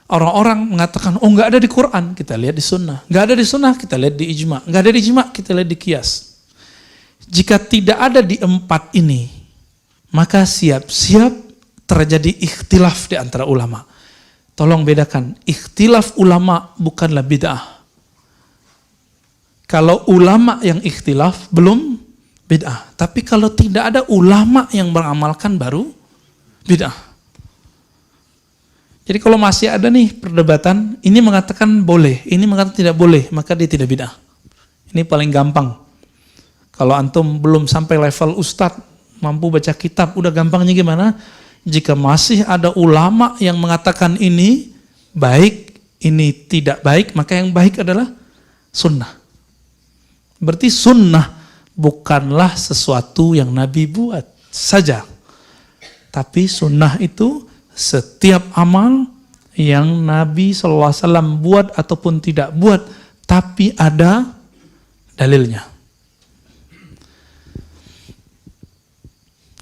orang-orang mengatakan, oh nggak ada di Quran, kita lihat di sunnah. Nggak ada di sunnah, kita lihat di ijma'. Nggak ada di ijma', kita lihat di qiyas. Jika tidak ada di 4 ini, maka siap-siap terjadi ikhtilaf di antara ulama. Tolong bedakan, ikhtilaf ulama bukanlah bid'ah. Kalau ulama yang ikhtilaf, belum bid'ah. Tapi kalau tidak ada ulama yang beramalkan, baru bid'ah. Jadi kalau masih ada nih perdebatan, ini mengatakan boleh, ini mengatakan tidak boleh, maka dia tidak bid'ah. Ini paling gampang. Kalau antum belum sampai level ustadz, mampu baca kitab, udah gampangnya gimana? Jika masih ada ulama yang mengatakan ini baik, ini tidak baik, maka yang baik adalah sunnah. Berarti sunnah bukanlah sesuatu yang Nabi buat saja. Tapi sunnah itu setiap amal yang Nabi SAW buat ataupun tidak buat, tapi ada dalilnya.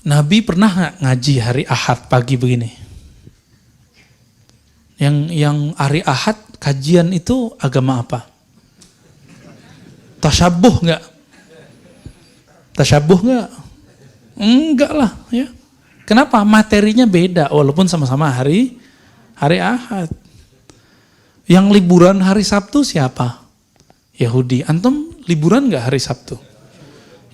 Nabi pernah nggak ngaji hari Ahad pagi begini? Yang hari Ahad kajian itu agama apa? Tasyabuh nggak? Tasyabuh nggak? Enggak lah ya. Kenapa? Materinya beda walaupun sama-sama hari Ahad. Yang liburan hari Sabtu siapa? Yahudi. Antum liburan nggak hari Sabtu?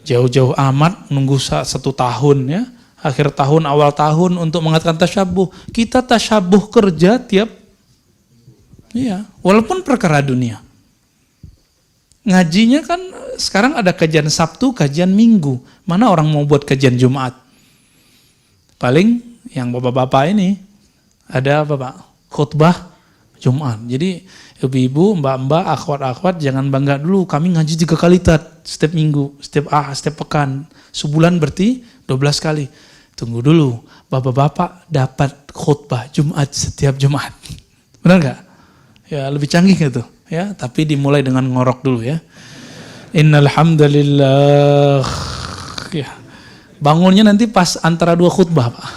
Jauh-jauh amat nunggu 1 tahun ya, akhir tahun, awal tahun untuk mengatakan tasyabuh. Kita tasyabuh kerja tiap, iya, walaupun perkara dunia. Ngajinya kan sekarang ada kajian Sabtu, kajian Minggu. Mana orang mau buat kajian Jumat? Paling yang bapak-bapak ini ada apa Pak? Khutbah Jumat. Jadi ibu-ibu, mbak-mbak, akhwat-akhwat jangan bangga dulu. Kami ngaji 3 kali setiap minggu, setiap pekan. Sebulan berarti 12 kali. Tunggu dulu, bapak-bapak dapat khutbah Jumat setiap Jumat. Benar nggak? Ya lebih canggih gitu. Ya, tapi dimulai dengan ngorok dulu ya. Innal hamdalillah. Ya. Bangunnya nanti pas antara 2 khutbah, Pak.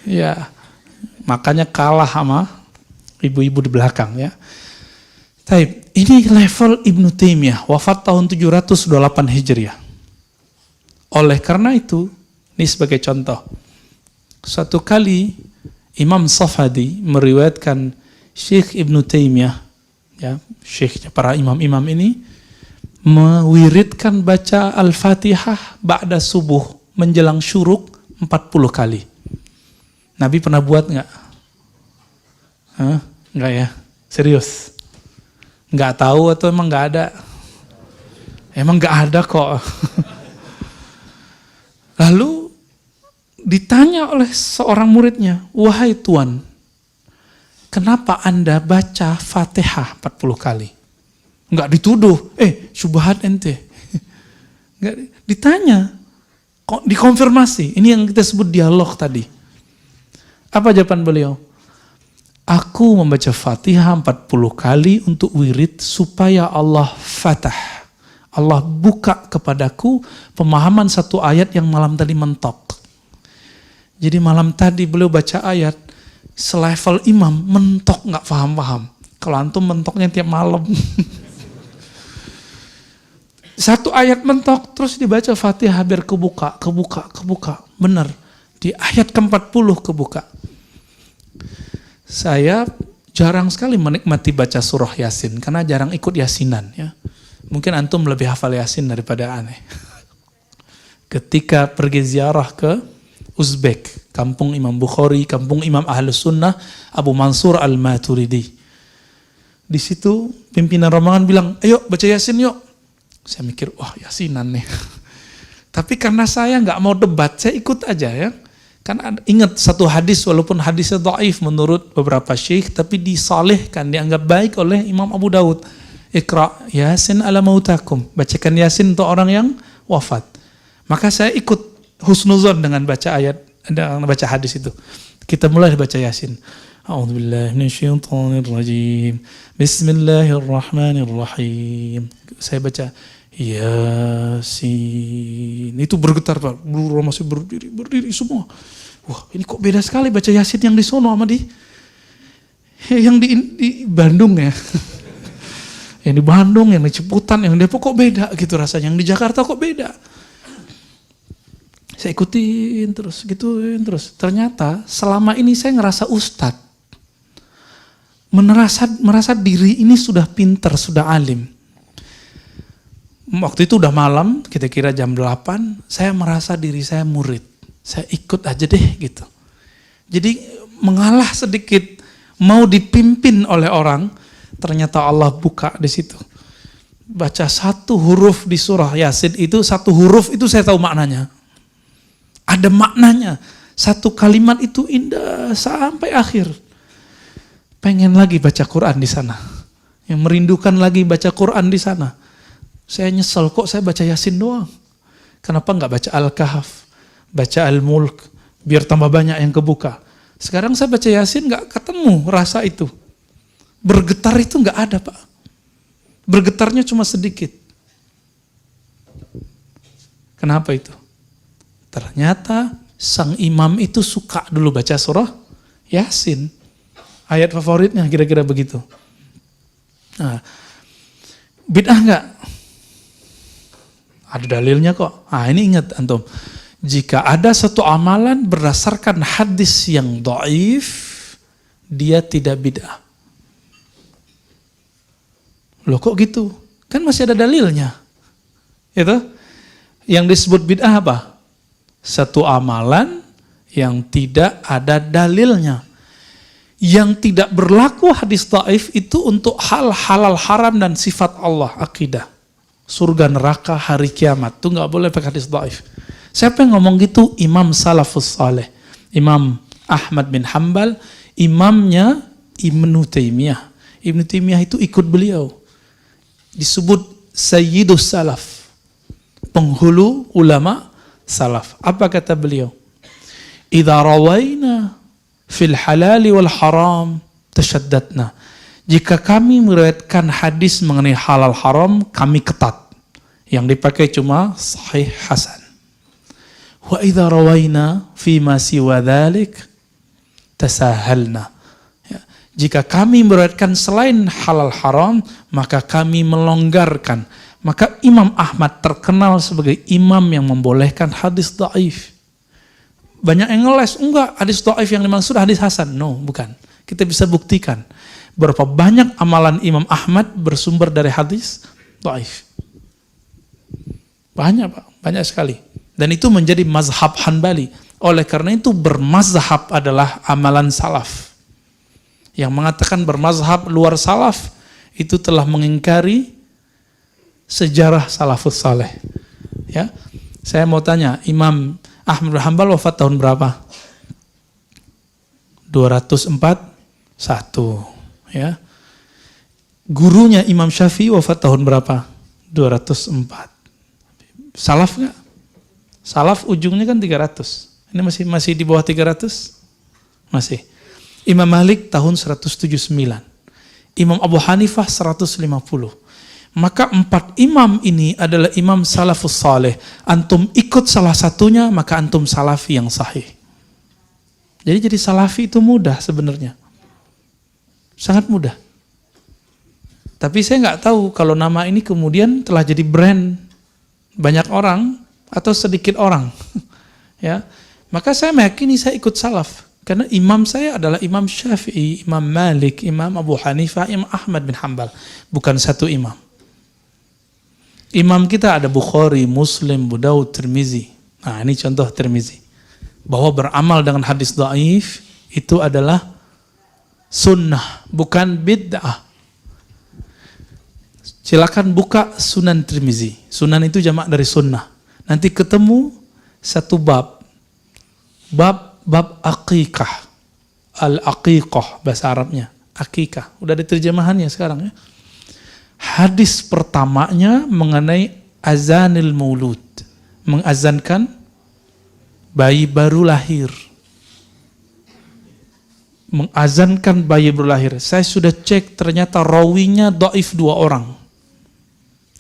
Ya. Makanya kalah sama ibu-ibu di belakang ya. Taib, ini level Ibn Taimiyah, wafat tahun 708 Hijriah. Oleh karena itu, ini sebagai contoh. Suatu kali Imam Safadi meriwayatkan Syekh Ibn Taimiyah, ya, syekhnya para imam-imam ini, mewiridkan baca Al-Fatihah ba'da subuh, menjelang syuruk 40 kali. Nabi pernah buat nggak? Nggak ya? Serius? Nggak tahu atau emang nggak ada? Emang nggak ada kok. Lalu ditanya oleh seorang muridnya, wahai Tuan, kenapa Anda baca Fatihah 40 kali? Nggak dituduh, syubhat ente. Nggak ditanya, kok dikonfirmasi. Ini yang kita sebut dialog tadi. Apa jawaban beliau? Aku membaca Fatihah 40 kali untuk wirid supaya Allah fatah. Allah buka kepadaku pemahaman satu ayat yang malam tadi mentok. Jadi malam tadi beliau baca ayat, selevel imam, mentok nggak paham-paham. Kalau antum mentoknya tiap malam. Satu ayat mentok, terus dibaca Fatihah biar kebuka. Benar. Di ayat ke-40 kebuka. Saya jarang sekali menikmati baca surah Yasin, karena jarang ikut Yasinan. Ya. Mungkin antum lebih hafal Yasin daripada aneh. Ketika pergi ziarah ke Uzbek, kampung Imam Bukhari, kampung Imam Ahlus Sunnah, Abu Mansur Al-Maturidi. Di situ pimpinan rombongan bilang, ayo baca Yasin yuk. Saya mikir, wah Yasinan nih. Tapi karena saya nggak mau debat, saya ikut aja ya. Kan ingat satu hadis, walaupun hadisnya dhaif menurut beberapa syekh, tapi disalihkan, dianggap baik oleh Imam Abu Daud. Iqra Yasin ala mautakum. Bacakan Yasin untuk orang yang wafat. Maka saya ikut husnuzon dengan baca ayat, dengan baca hadis itu. Kita mulai baca Yasin. A'udzubillahi minasyaitonirrajim. Bismillahirrahmanirrahim. Saya baca Yasin. Itu bergetar Pak. Masih berdiri semua. Wah, ini kok beda sekali baca Yasin yang di sono sama yang di Bandung ya. Yang di Bandung, yang di Ciputan, yang di Depok kok beda gitu rasanya. Yang di Jakarta kok beda. Saya ikutin terus, gituin terus. Ternyata selama ini saya ngerasa ustadz. Merasa diri ini sudah pinter, sudah alim. Waktu itu udah malam, kira-kira jam 8, saya merasa diri saya murid. Saya ikut aja deh gitu. Jadi mengalah sedikit, mau dipimpin oleh orang, ternyata Allah buka di situ. Baca satu huruf di surah Yasin itu, satu huruf itu saya tahu maknanya. Ada maknanya. Satu kalimat itu indah sampai akhir. Pengen lagi baca Quran di sana. Yang merindukan lagi baca Quran di sana. Saya nyesel kok saya baca Yasin doang. Kenapa nggak baca Al-Kahf, baca Al-Mulk, biar tambah banyak yang kebuka. Sekarang saya baca Yasin nggak ketemu rasa itu. Bergetar itu nggak ada Pak. Bergetarnya cuma sedikit. Kenapa itu? Ternyata sang imam itu suka dulu baca surah Yasin. Ayat favoritnya kira-kira begitu. Nah, bid'ah enggak? Ada dalilnya kok. Nah ini ingat antum. Jika ada satu amalan berdasarkan hadis yang dhaif, dia tidak bid'ah. Loh kok gitu? Kan masih ada dalilnya. Itu yang disebut bid'ah apa? Satu amalan yang tidak ada dalilnya. Yang tidak berlaku hadis dhaif itu untuk hal halal haram dan sifat Allah, akidah. Surga neraka hari kiamat. Itu nggak boleh pakai hadis dhaif. Siapa yang ngomong gitu? Imam Salafus Saleh. Imam Ahmad bin Hanbal, imamnya Ibnu Taimiyah. Ibnu Taimiyah itu ikut beliau. Disebut Sayyidus Salaf. Penghulu ulama salaf. Apa kata beliau? Idza rawaina fil halali wal haram tasyaddatna. Jika kami meriwayatkan hadis mengenai halal haram, kami ketat. Yang dipakai cuma sahih hasan. Wa idza rawaina fi ma siwa dzalik tasahalna. Ya. Jika kami meriwayatkan selain halal haram, maka kami melonggarkan. Maka Imam Ahmad terkenal sebagai imam yang membolehkan hadis dhaif. Banyak yang ngeles, enggak, hadis dhaif yang dimaksud hadis hasan. No, bukan. Kita bisa buktikan berapa banyak amalan Imam Ahmad bersumber dari hadis dhaif. Banyak Pak, banyak sekali. Dan itu menjadi mazhab Hanbali. Oleh karena itu bermazhab adalah amalan salaf. Yang mengatakan bermazhab luar salaf itu telah mengingkari sejarah salafus saleh. Ya, saya mau tanya, Imam Ahmad bin Hanbal wafat tahun berapa? 241. Ya. Gurunya Imam Syafi'i wafat tahun berapa? 204. Salaf nggak? Salaf ujungnya kan 300. Ini masih di bawah 300? Masih. Imam Malik tahun 179. Imam Abu Hanifah 150. Maka 4 imam ini adalah imam salafus saleh. Antum ikut salah satunya, maka antum salafi yang sahih. Jadi salafi itu mudah sebenarnya. Sangat mudah. Tapi saya nggak tahu kalau nama ini kemudian telah jadi brand banyak orang atau sedikit orang. Ya. Maka saya meyakini saya ikut salaf. Karena imam saya adalah Imam Syafi'i, Imam Malik, Imam Abu Hanifah, Imam Ahmad bin Hanbal. Bukan satu imam. Imam kita ada Bukhari, Muslim, Abu Daud, Tirmizi. Nah, ini contoh Tirmizi. Bahwa beramal dengan hadis dhaif itu adalah sunnah, bukan bid'ah. Silakan buka Sunan Tirmizi. Sunan itu jamak dari sunnah. Nanti ketemu satu bab. Bab aqiqah. Al-aqiqah bahasa Arabnya. Aqiqah. Udah ada terjemahannya sekarang ya. Hadis pertamanya mengenai azanil maulud. Mengazankan bayi baru lahir. Mengazankan bayi baru lahir. Saya sudah cek ternyata rawinya dhaif 2 orang.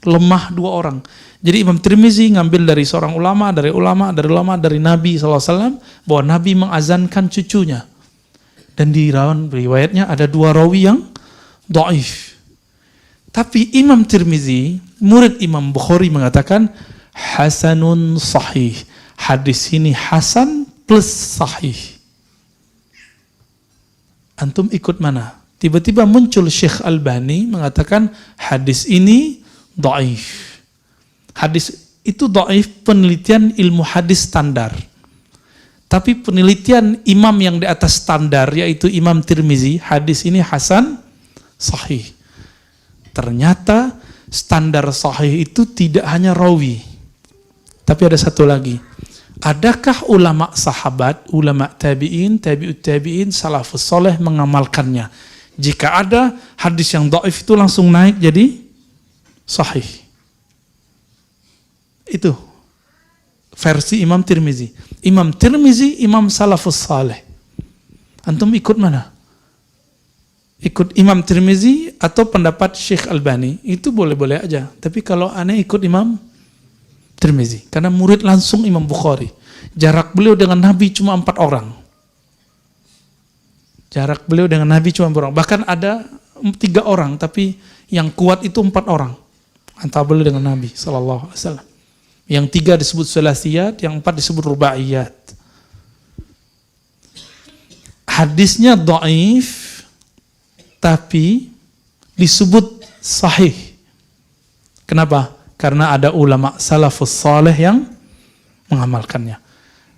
Lemah 2 orang. Jadi Imam Tirmizi ngambil dari seorang ulama, dari Nabi SAW, bahwa Nabi mengazankan cucunya. Dan di riwayatnya ada 2 rawi yang dhaif. Tapi Imam Tirmizi, murid Imam Bukhari mengatakan, hasanun sahih. Hadis ini hasan plus sahih. Antum ikut mana? Tiba-tiba muncul Syekh Albani mengatakan hadis ini dhaif. Hadis itu dhaif penelitian ilmu hadis standar. Tapi penelitian imam yang di atas standar yaitu Imam Tirmizi, hadis ini hasan sahih. Ternyata standar sahih itu tidak hanya rawi. Tapi ada satu lagi. Adakah ulama sahabat, ulama tabi'in, tabi'ut tabi'in, salafus soleh mengamalkannya? Jika ada, hadis yang dhaif itu langsung naik jadi sahih. Itu versi Imam Tirmizi. Imam Tirmizi, Imam salafus saleh. Antum ikut mana? Ikut Imam Tirmizi atau pendapat Syekh Albani? Itu boleh-boleh aja. Tapi kalau aneh ikut Imam Tirmizi. Karena murid langsung Imam Bukhari. Jarak beliau dengan Nabi cuma 4 orang. Jarak beliau dengan Nabi cuma 4 orang. Bahkan ada 3 orang, tapi yang kuat itu 4 orang. Antara beliau dengan Nabi SAW. Yang 3 disebut sulasiyat, yang 4 disebut rubaiyat. Hadisnya dhaif, tapi disebut sahih. Kenapa? Karena ada ulama salafus saleh yang mengamalkannya.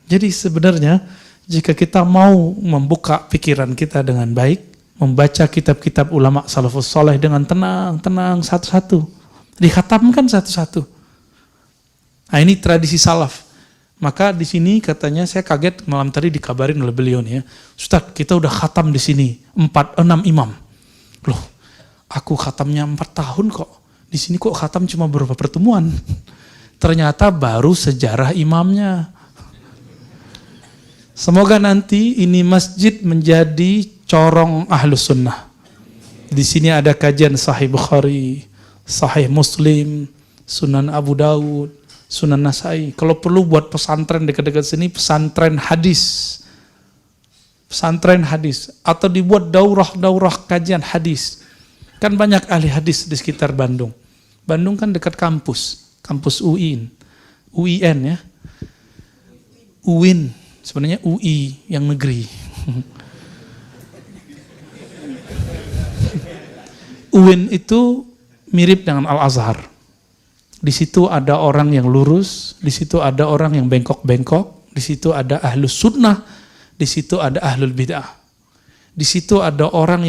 Jadi sebenarnya jika kita mau membuka pikiran kita dengan baik, membaca kitab-kitab ulama salafus saleh dengan tenang satu-satu, dikhatamkan satu-satu. Nah, ini tradisi salaf. Maka di sini katanya saya kaget malam tadi dikabarin oleh beliau nih ya, Ustaz, kita udah khatam di sini 6 imam. Loh, aku khatamnya 4 tahun kok. Di sini kok khatam cuma beberapa pertemuan. Ternyata baru sejarah imamnya. Semoga nanti ini masjid menjadi corong ahlus sunnah. Di sini ada kajian Sahih Bukhari, Sahih Muslim, Sunan Abu Daud, Sunan Nasai. Kalau perlu buat pesantren dekat-dekat sini, pesantren hadis. Pesantren hadis. Atau dibuat daurah kajian hadis. Kan banyak ahli hadis di sekitar Bandung. Bandung kan dekat kampus UIN ya. UIN, sebenarnya UI yang negeri. UIN itu mirip dengan Al-Azhar. Di situ ada orang yang lurus, di situ ada orang yang bengkok-bengkok, di situ ada ahlus sunnah, di situ ada ahlul bid'ah. Di situ ada orang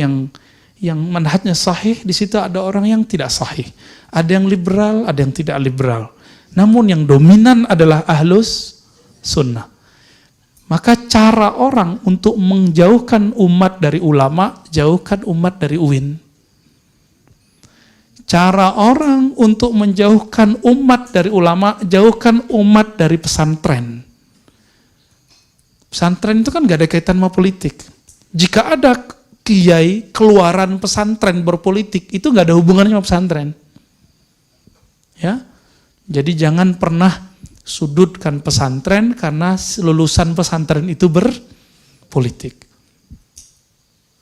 yang manhajnya sahih, di situ ada orang yang tidak sahih. Ada yang liberal, ada yang tidak liberal. Namun yang dominan adalah ahlus sunnah. Maka cara orang untuk menjauhkan umat dari ulama, jauhkan umat dari UIN. Cara orang untuk menjauhkan umat dari ulama, jauhkan umat dari pesantren. Pesantren itu kan gak ada kaitan sama politik. Jika ada kiai keluaran pesantren berpolitik, itu gak ada hubungannya sama pesantren. Ya, jadi jangan pernah sudutkan pesantren karena lulusan pesantren itu politik.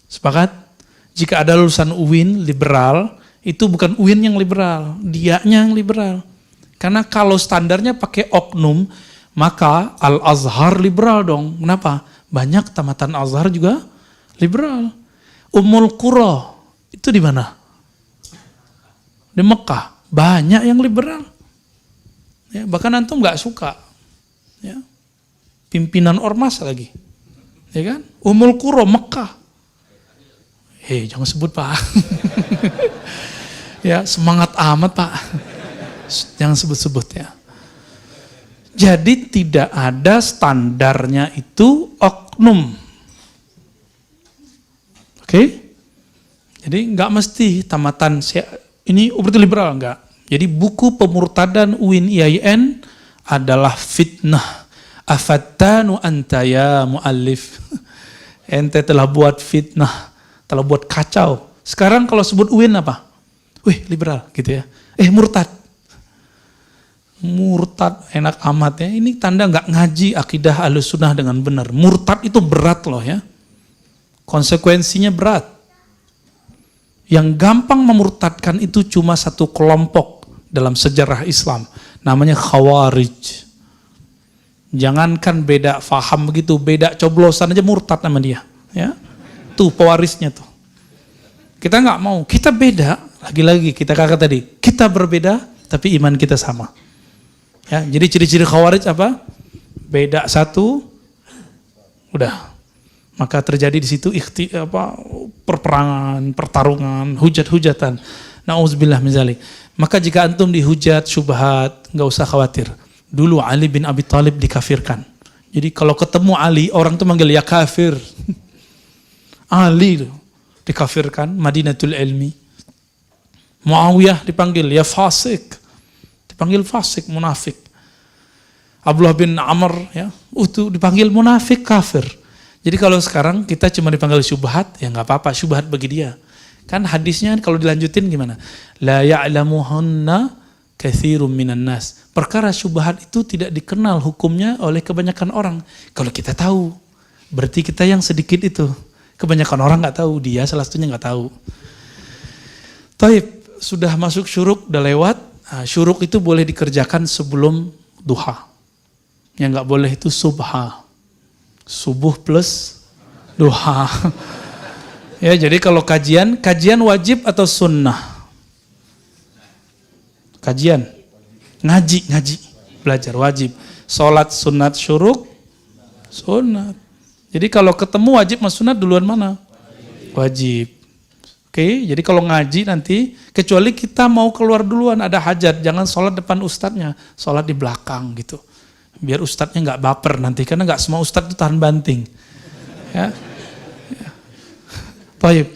Sepakat? Jika ada lulusan UIN liberal, itu bukan UIN yang liberal, dianya yang liberal. Karena kalau standarnya pakai oknum, maka Al-Azhar liberal dong. Kenapa? Banyak tamatan Azhar juga liberal. Ummul Qura, itu di mana? Di Mekah. Banyak yang liberal. Ya, bahkan antum nggak suka. Ya. Pimpinan ormas lagi. Ya kan? Ummul Qura, Mekah. Jangan sebut Pak. Ya, semangat amat Pak. Jangan sebut-sebut ya. Jadi tidak ada standarnya itu oknum. Oke? Jadi nggak mesti tamatan ini berarti liberal, enggak. Jadi buku pemurtadan UIN IAIN adalah fitnah. Afattanu anta ya muallif. Ente telah buat fitnah, telah buat kacau. Sekarang kalau sebut UIN apa? Wih, liberal gitu ya. Murtad. Murtad enak amat ya. Ini tanda nggak ngaji akidah Ahlussunnah dengan benar. Murtad itu berat loh ya. Konsekuensinya berat. Yang gampang memurtadkan itu cuma satu kelompok dalam sejarah Islam. Namanya Khawarij. Jangankan beda faham begitu, beda coblosan aja murtad nama dia. Ya. Tuh pewarisnya tuh. Kita nggak mau, kita beda. Lagi-lagi kita kata tadi, kita berbeda tapi iman kita sama. Ya, jadi ciri-ciri Khawarij apa? Beda satu, udah. Maka terjadi di situ perperangan, pertarungan, hujat-hujatan. Nauzubillah min dzalik. Maka jika antum dihujat, syubhat, nggak usah khawatir. Dulu Ali bin Abi Thalib dikafirkan. Jadi kalau ketemu Ali, orang tuh manggil ya kafir. Ali dikafirkan, Madinatul Ilmi. Muawiyah dipanggil ya fasik. Dipanggil fasik, munafik. Abdullah bin Amr ya, itu dipanggil munafik, kafir. Jadi kalau sekarang kita cuma dipanggil syubhat, ya nggak apa-apa, syubhat bagi dia. Kan hadisnya kalau dilanjutin gimana? La ya'lamuhunna katsirum minan nas. Perkara syubhat itu tidak dikenal hukumnya oleh kebanyakan orang. Kalau kita tahu, berarti kita yang sedikit itu. Kebanyakan orang nggak tahu, dia salah satunya nggak tahu. Taib, sudah masuk syuruk, udah lewat. Nah, syuruk itu boleh dikerjakan sebelum duha. Yang nggak boleh itu subha. Subuh plus duha. Ya, jadi kalau kajian wajib atau sunnah? Kajian, ngaji, belajar wajib. Sholat sunat syuruk, sunat. Jadi kalau ketemu wajib sama sunat duluan mana? Wajib. Oke, jadi kalau ngaji nanti, kecuali kita mau keluar duluan, ada hajat, jangan sholat depan ustadznya, sholat di belakang gitu. Biar ustadznya nggak baper nanti, karena nggak semua ustadz itu tahan banting. Ya. Baik.